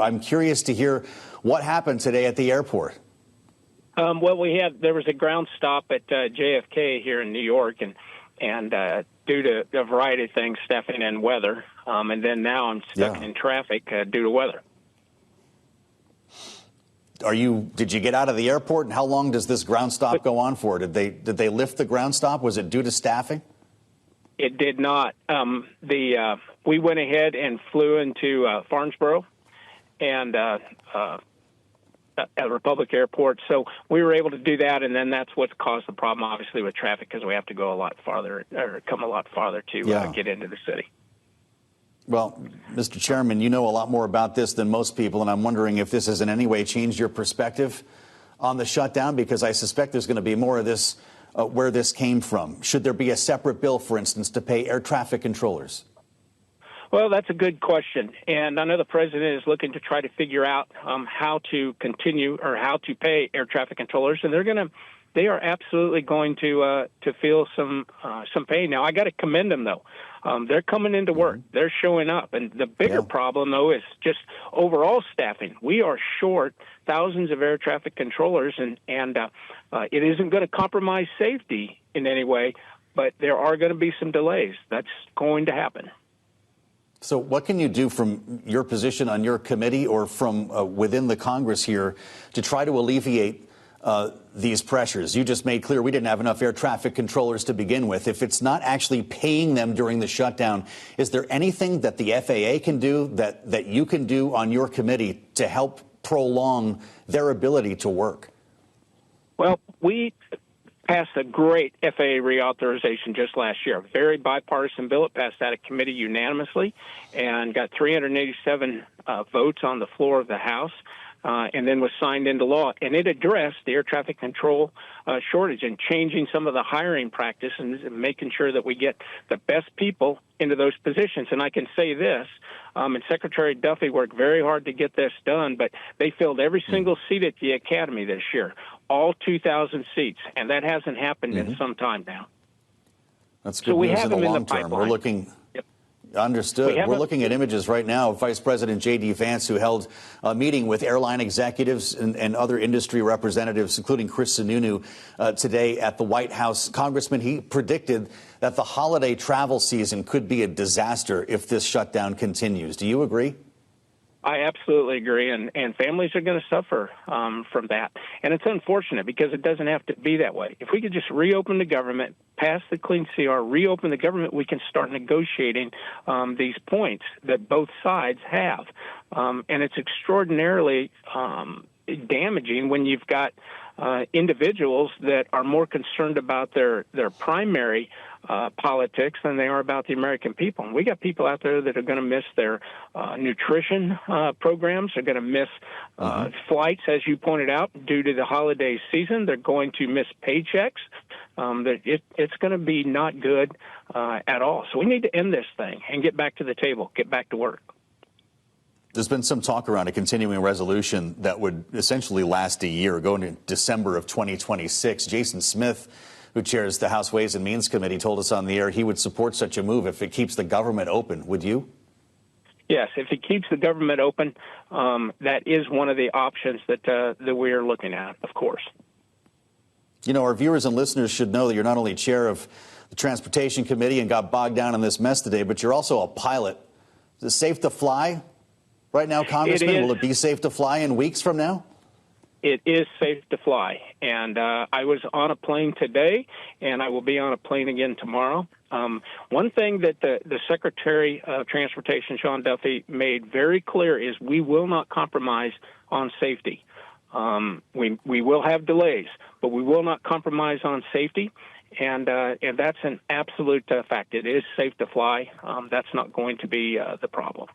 I'm curious to hear what happened today at the airport. Well, there was a ground stop at JFK here in New York, and due to a variety of things, staffing and weather, and then now I'm stuck in traffic due to weather. Did you get out of the airport, and how long does this ground stop go on for? Did they lift the ground stop? Was it due to staffing? It did not. We went ahead and flew into Farnsboro and at Republic Airport, so we were able to do that, and then that's what's caused the problem, obviously, with traffic, because we have to go a lot farther or come a lot farther to get into the city. Well, Mr. Chairman, you know a lot more about this than most people, and I'm wondering if this has in any way changed your perspective on the shutdown, because I suspect there's going to be more of this where this came from. Should there be a separate bill, for instance, to pay air traffic controllers? Well, that's a good question, and I know the president is looking to try to figure out how to continue or how to pay air traffic controllers, and they are absolutely going to feel some pain. Now, I got to commend them, though. They're coming into work. They're showing up. And the bigger problem, though, is just overall staffing. We are short thousands of air traffic controllers, and it isn't going to compromise safety in any way, but there are going to be some delays. That's going to happen. So what can you do from your position on your committee or from within the Congress here to try to alleviate these pressures? You just made clear we didn't have enough air traffic controllers to begin with. If it's not actually paying them during the shutdown, is there anything that the FAA can do, that you can do on your committee to help prolong their ability to work? Well, we passed a great FAA reauthorization just last year. A very bipartisan bill. It passed out of committee unanimously and got 387 votes on the floor of the House. And then was signed into law. And it addressed the air traffic control shortage and changing some of the hiring practices and making sure that we get the best people into those positions. And I can say this, and Secretary Duffy worked very hard to get this done, but they filled every single seat at the Academy this year, all 2,000 seats, and that hasn't happened in some time now. That's good news in the long term. We're looking... Understood. We're looking at images right now of Vice President J.D. Vance, who held a meeting with airline executives and other industry representatives, including Chris Sununu, today at the White House. Congressman, he predicted that the holiday travel season could be a disaster if this shutdown continues. Do you agree? I absolutely agree, and families are going to suffer from that. And it's unfortunate because it doesn't have to be that way. If we could just reopen the government, pass the clean CR, reopen the government, we can start negotiating these points that both sides have. And it's extraordinarily damaging when you've got individuals that are more concerned about their primary politics than they are about the American people. And we got people out there that are going to miss their nutrition programs, are going to miss flights, as you pointed out, due to the holiday season. They're going to miss paychecks. It's going to be not good at all. So we need to end this thing and get back to the table, get back to work. There's been some talk around a continuing resolution that would essentially last a year, going to December of 2026. Jason Smith, who chairs the House Ways and Means Committee, told us on the air he would support such a move if it keeps the government open. Would you? Yes, if it keeps the government open, that is one of the options that we are looking at, of course. You know, our viewers and listeners should know that you're not only chair of the Transportation Committee and got bogged down in this mess today, but you're also a pilot. Is it safe to fly right now, Congressman? Will it be safe to fly in weeks from now? It is safe to fly. And I was on a plane today, and I will be on a plane again tomorrow. One thing that the Secretary of Transportation, Sean Duffy, made very clear is we will not compromise on safety. We will have delays, but we will not compromise on safety. And that's an absolute fact. It is safe to fly. That's not going to be the problem.